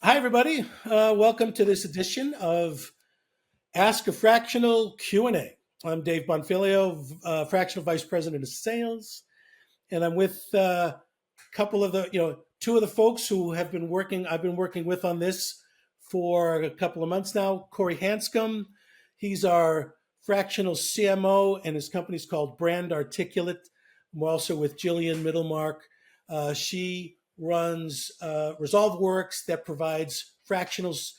Hi, everybody. Welcome to this edition of Ask a Fractional Q&A. I'm Dave Bonfilio, Fractional Vice President of Sales, and I'm with a couple of two of the folks who I've been working with on this for a couple of months now. Corey Hanscom, he's our Fractional CMO, and his company's called Brand Articulate. I'm also with Jillian Middlemark. She runs Resolve Works that provides fractionals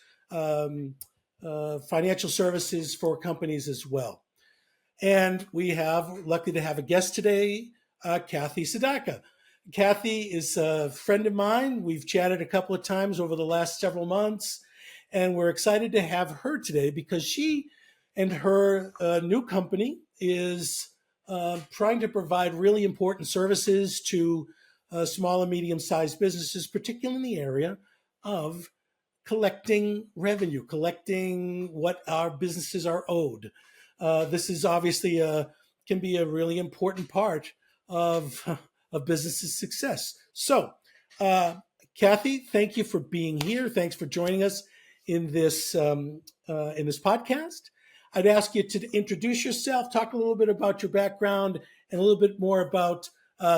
financial services for companies as well. And we have lucky to have a guest today, Cathy Sedacca. Cathy is a friend of mine. We've chatted a couple of times over the last several months, and we're excited to have her today because she and her new company is trying to provide really important services to small and medium-sized businesses, particularly in the area of collecting revenue, collecting what our businesses are owed. This is obviously can be a really important part of business's success. So, Cathy, thank you for being here. Thanks for joining us in this podcast. I'd ask you to introduce yourself, talk a little bit about your background, and a little bit more about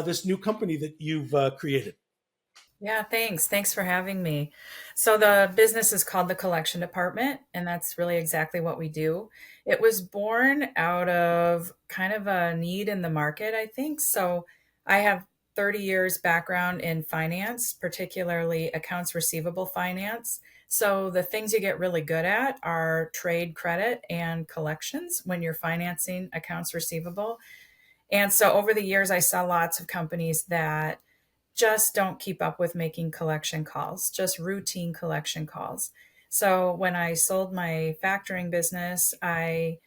this new company that you've created. Yeah, thanks. Thanks for having me. So the business is called the Collection Department, and that's really exactly what we do. It was born out of kind of a need in the market, I think. So I have 30 years background in finance, particularly accounts receivable finance. So the things you get really good at are trade credit and collections when you're financing accounts receivable. And so over the years, I saw lots of companies that just don't keep up with making collection calls, just routine collection calls. So when I sold my factoring business, I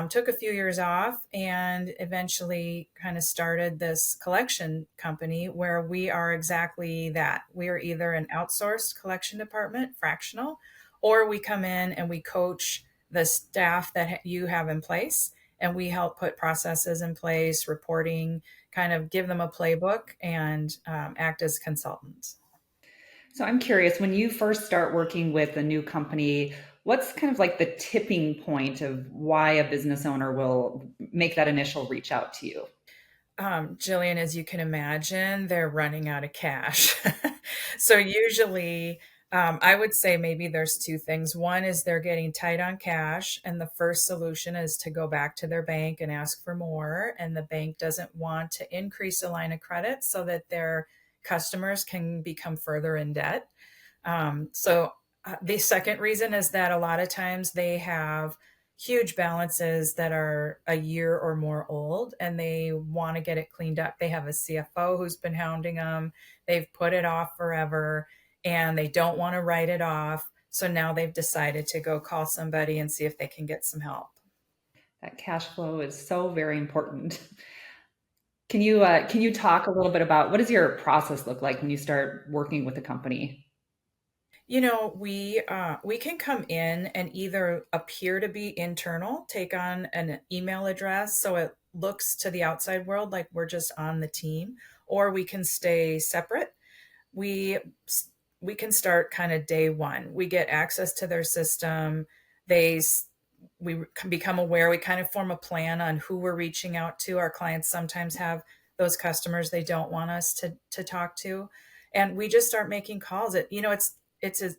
took a few years off and eventually kind of started this collection company where we are exactly that. We are either an outsourced collection department, fractional, or we come in and we coach the staff that you have in place and we help put processes in place, reporting, kind of give them a playbook and act as consultants. So I'm curious, when you first start working with a new company, what's kind of like the tipping point of why a business owner will make that initial reach out to you? Jillian, as you can imagine, they're running out of cash. So usually, I would say maybe there's two things. One is they're getting tight on cash, and the first solution is to go back to their bank and ask for more. And the bank doesn't want to increase a line of credit so that their customers can become further in debt. The second reason is that a lot of times they have huge balances that are a year or more old and they want to get it cleaned up. They have a CFO who's been hounding them. They've put it off forever and they don't want to write it off. So now they've decided to go call somebody and see if they can get some help. That cash flow is so very important. Can you talk a little bit about what does your process look like when you start working with a company? We can come in and either appear to be internal, take on an email address so it looks to the outside world like we're just on the team, or we can stay separate. We we can start kind of day one. We get access to their system. They we can become aware. We kind of form a plan on who we're reaching out to. Our clients sometimes have those customers they don't want us to talk to, and we just start making calls. It's as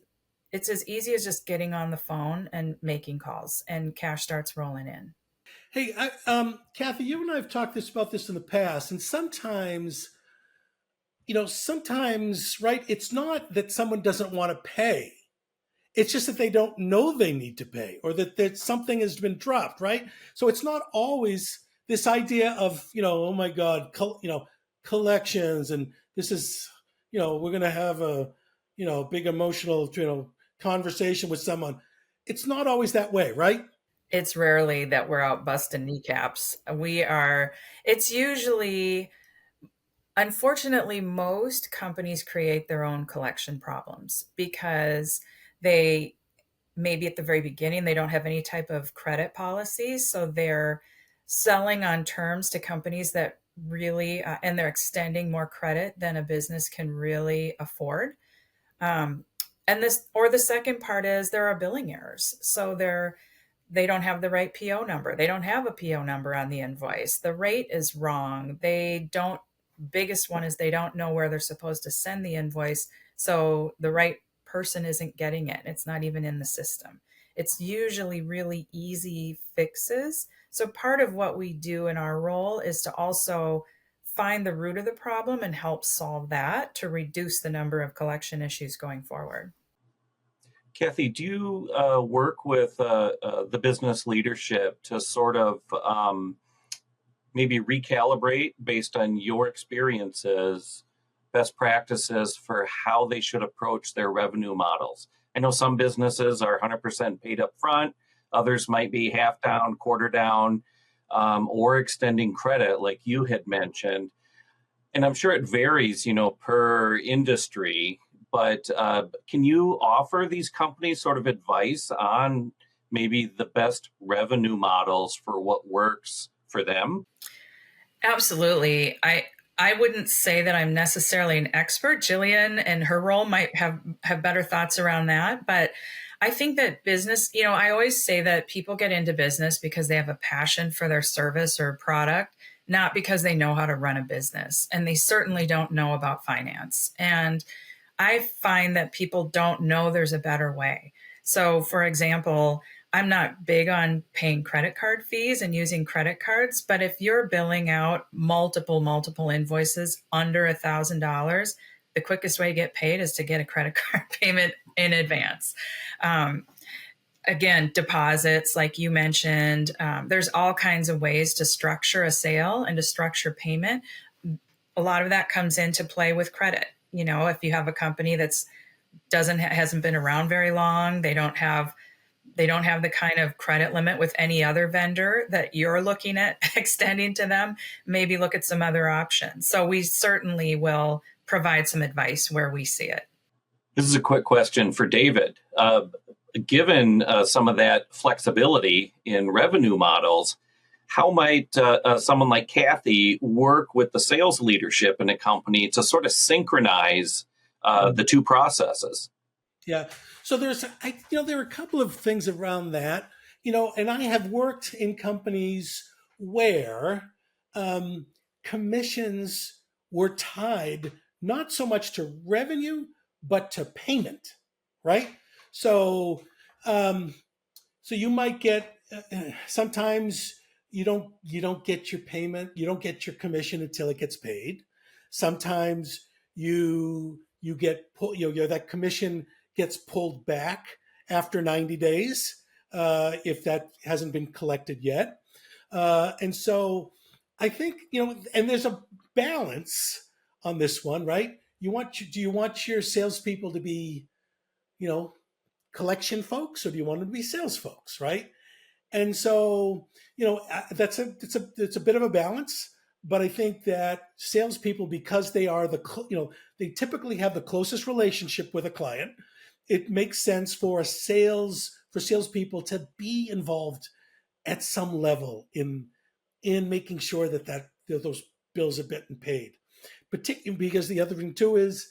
it's as easy as just getting on the phone and making calls, and cash starts rolling in. Hey, Cathy, you and I have talked about this in the past, and sometimes, right? It's not that someone doesn't want to pay; it's just that they don't know they need to pay, or that something has been dropped, right? So it's not always this idea of oh my God, collections, and this is we're going to have a big emotional conversation with someone. It's not always that way, right? It's rarely that we're out busting kneecaps. It's usually, unfortunately, most companies create their own collection problems because they maybe at the very beginning they don't have any type of credit policies. So they're selling on terms to companies that really, and they're extending more credit than a business can really afford. Um, And the second part is there are billing errors. So they don't have the right PO number. They don't have a PO number on the invoice. The rate is wrong. They don't, biggest one is they don't know where they're supposed to send the invoice. So the right person isn't getting it. It's not even in the system. It's usually really easy fixes. So part of what we do in our role is to also find the root of the problem and help solve that to reduce the number of collection issues going forward. Kathy, do you work with the business leadership to sort of maybe recalibrate based on your experiences, best practices for how they should approach their revenue models? I know some businesses are 100% paid up front, others might be half down, quarter down, or extending credit, like you had mentioned. And I'm sure it varies, per industry. But can you offer these companies sort of advice on maybe the best revenue models for what works for them? Absolutely. I wouldn't say that I'm necessarily an expert. Jillian and her role might have better thoughts around that, but I think that business, I always say that people get into business because they have a passion for their service or product, not because they know how to run a business. And they certainly don't know about finance. And I find that people don't know there's a better way. So, for example, I'm not big on paying credit card fees and using credit cards, but if you're billing out multiple invoices under $1,000, the quickest way to get paid is to get a credit card payment in advance. Um, Again, deposits, like you mentioned, there's all kinds of ways to structure a sale and to structure payment. A lot of that comes into play with credit. If you have a company that's hasn't been around very long, they don't have the kind of credit limit with any other vendor that you're looking at extending to them, maybe look at some other options. So we certainly will provide some advice where we see it. This is a quick question for David. Given some of that flexibility in revenue models, how might someone like Kathy work with the sales leadership in a company to sort of synchronize the two processes? Yeah. So there are a couple of things around that, and I have worked in companies where commissions were tied not so much to revenue, but to payment, right? So, um, so you might get sometimes you don't get your payment, you don't get your commission until it gets paid. Sometimes you get that commission gets pulled back after 90 days if that hasn't been collected yet. And so I think, and there's a balance on this one, right? Do you want your salespeople to be, you know, collection folks, or do you want them to be sales folks, right? And so, it's a bit of a balance. But I think that salespeople, because they are they typically have the closest relationship with a client, it makes sense for salespeople to be involved at some level in making sure that those bills are getting paid. Particularly because the other thing too is,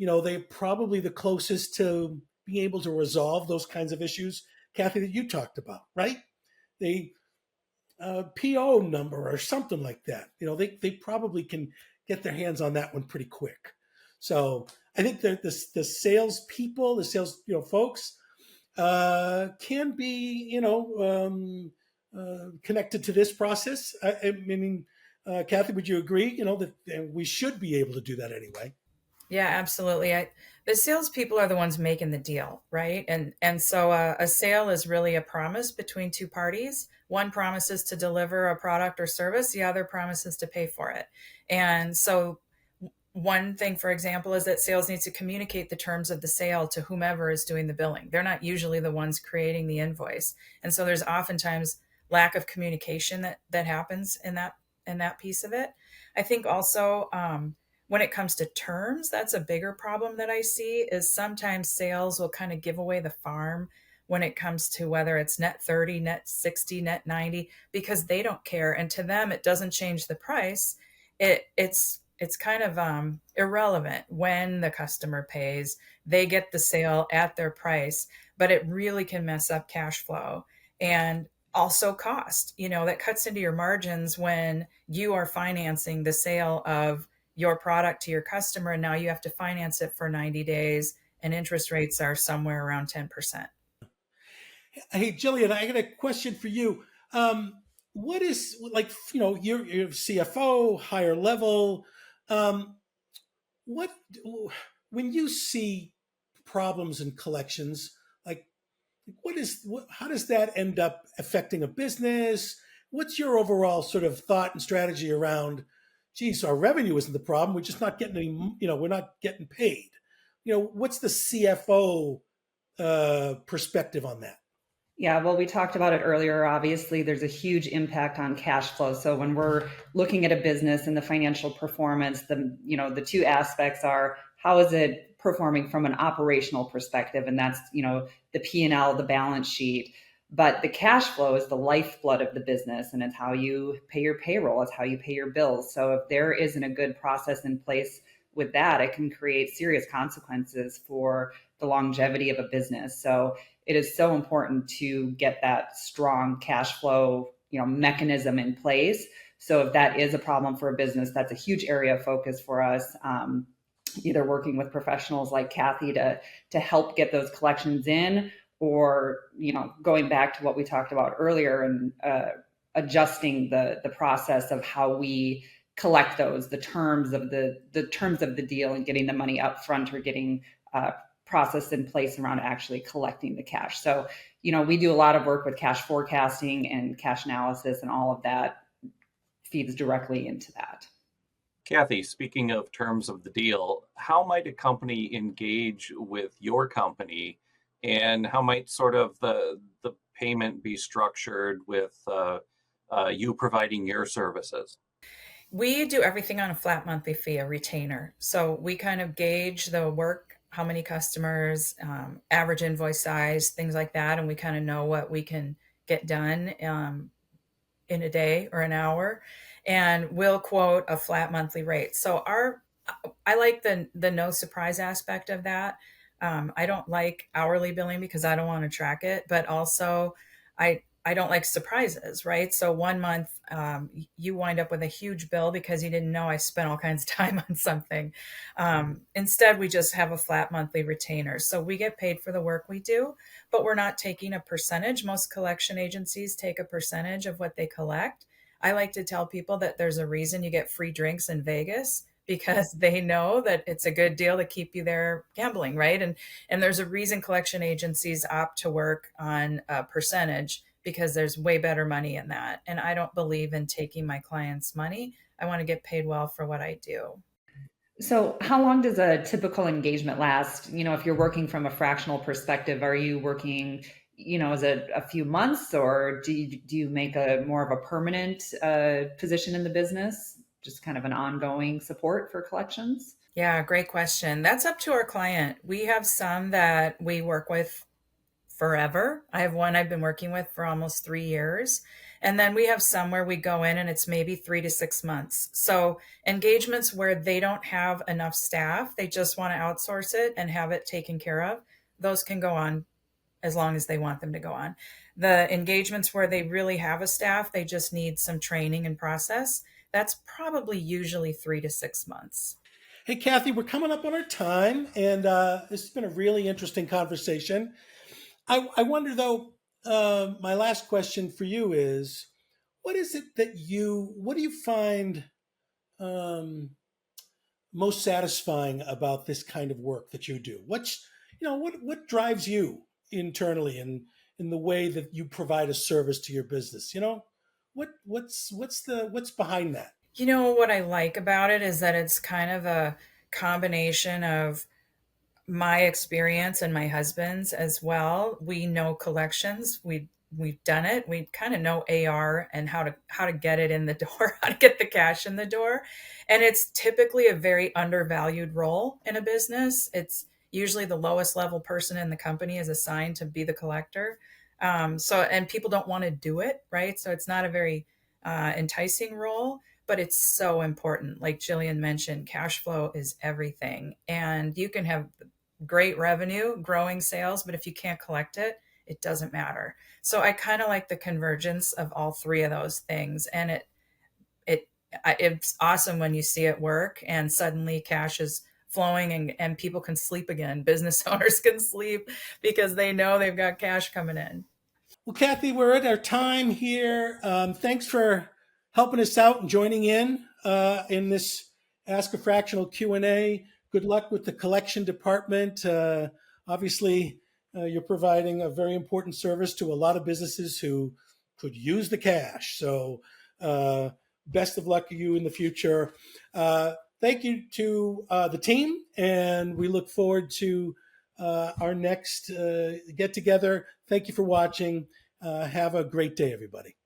they're probably the closest to being able to resolve those kinds of issues, Kathy, that you talked about, right? They PO number or something like that. They probably can get their hands on that one pretty quick. So I think that the sales people, the sales folks, can be connected to this process. I mean, Kathy, would you agree? That we should be able to do that anyway. Yeah, absolutely. The salespeople are the ones making the deal, right? And so a sale is really a promise between two parties. One promises to deliver a product or service, the other promises to pay for it. And so one thing, for example, is that sales needs to communicate the terms of the sale to whomever is doing the billing. They're not usually the ones creating the invoice, and so there's oftentimes lack of communication that happens in that piece of it. I think also, when it comes to terms, that's a bigger problem that I see. Is sometimes sales will kind of give away the farm when it comes to whether it's net 30, net 60, net 90, because they don't care, and to them it doesn't change the price. It's it's kind of irrelevant when the customer pays. They get the sale at their price, but it really can mess up cash flow and also cost. That cuts into your margins when you are financing the sale of your product to your customer, and now you have to finance it for 90 days, and interest rates are somewhere around 10%. Hey, Jillian, I got a question for you. What is like, you're CFO, higher level. Um, what when you see problems in collections, like how does that end up affecting a business? What's your overall sort of thought and strategy around? Geez, our revenue isn't the problem. We're just not getting any. We're not getting paid. What's the CFO perspective on that? Yeah, well, we talked about it earlier. Obviously, there's a huge impact on cash flow. So when we're looking at a business and the financial performance, the two aspects are how is it performing from an operational perspective, and that's the P&L, the balance sheet. But the cash flow is the lifeblood of the business, and it's how you pay your payroll, it's how you pay your bills. So if there isn't a good process in place with that, it can create serious consequences for the longevity of a business. So it is so important to get that strong cash flow, mechanism in place. So if that is a problem for a business, that's a huge area of focus for us. Either working with professionals like Cathy to help get those collections in, or going back to what we talked about earlier and adjusting the process of how we collect those, the terms of the deal, and getting the money up front, or getting process in place around actually collecting the cash. So, we do a lot of work with cash forecasting and cash analysis, and all of that feeds directly into that. Cathy, speaking of terms of the deal, how might a company engage with your company, and how might sort of the payment be structured with you providing your services? We do everything on a flat monthly fee, a retainer. So we kind of gauge the work, how many customers, average invoice size, things like that. And we kind of know what we can get done in a day or an hour. And we'll quote a flat monthly rate. So I like the no surprise aspect of that. I don't like hourly billing because I don't want to track it, but also I don't like surprises, right? So one month you wind up with a huge bill because you didn't know I spent all kinds of time on something. Instead, we just have a flat monthly retainer. So we get paid for the work we do, but we're not taking a percentage. Most collection agencies take a percentage of what they collect. I like to tell people that there's a reason you get free drinks in Vegas, because they know that it's a good deal to keep you there gambling, right? And there's a reason collection agencies opt to work on a percentage, because there's way better money in that. And I don't believe in taking my clients' money. I want to get paid well for what I do. So how long does a typical engagement last? If you're working from a fractional perspective, are you working, is it a few months, or do you make a more of a permanent position in the business, just kind of an ongoing support for collections? Yeah, great question. That's up to our client. We have some that we work with forever. I have one I've been working with for almost 3 years. And then we have some where we go in and it's maybe 3 to 6 months. So engagements where they don't have enough staff, they just want to outsource it and have it taken care of, those can go on as long as they want them to go on. The engagements where they really have a staff, they just need some training and process, that's probably usually 3 to 6 months. Hey, Cathy, we're coming up on our time, and this has been a really interesting conversation. I wonder, though, my last question for you is, what is it what do you find um, most satisfying about this kind of work that you do? What drives you internally in the way that you provide a service to your business? What's behind that? What I like about it is that it's kind of a combination of my experience and my husband's as well. We know collections. We've done it. We kind of know AR and how to get it in the door, how to get the cash in the door. And it's typically a very undervalued role in a business. It's usually the lowest level person in the company is assigned to be the collector. And people don't want to do it, right? So it's not a very enticing role. but it's so important. Like Jillian mentioned, cash flow is everything. And you can have great revenue, growing sales, but if you can't collect it, it doesn't matter. So I kind of like the convergence of all three of those things. And it it's awesome when you see it work and suddenly cash is flowing and people can sleep again. Business owners can sleep because they know they've got cash coming in. Well, Cathy, we're at our time here. Thanks for helping us out and joining in this Ask a Fractional Q&A. Good luck with the collection department. Obviously, you're providing a very important service to a lot of businesses who could use the cash. So best of luck to you in the future. Thank you to the team, and we look forward to our next get together. Thank you for watching. Have a great day, everybody.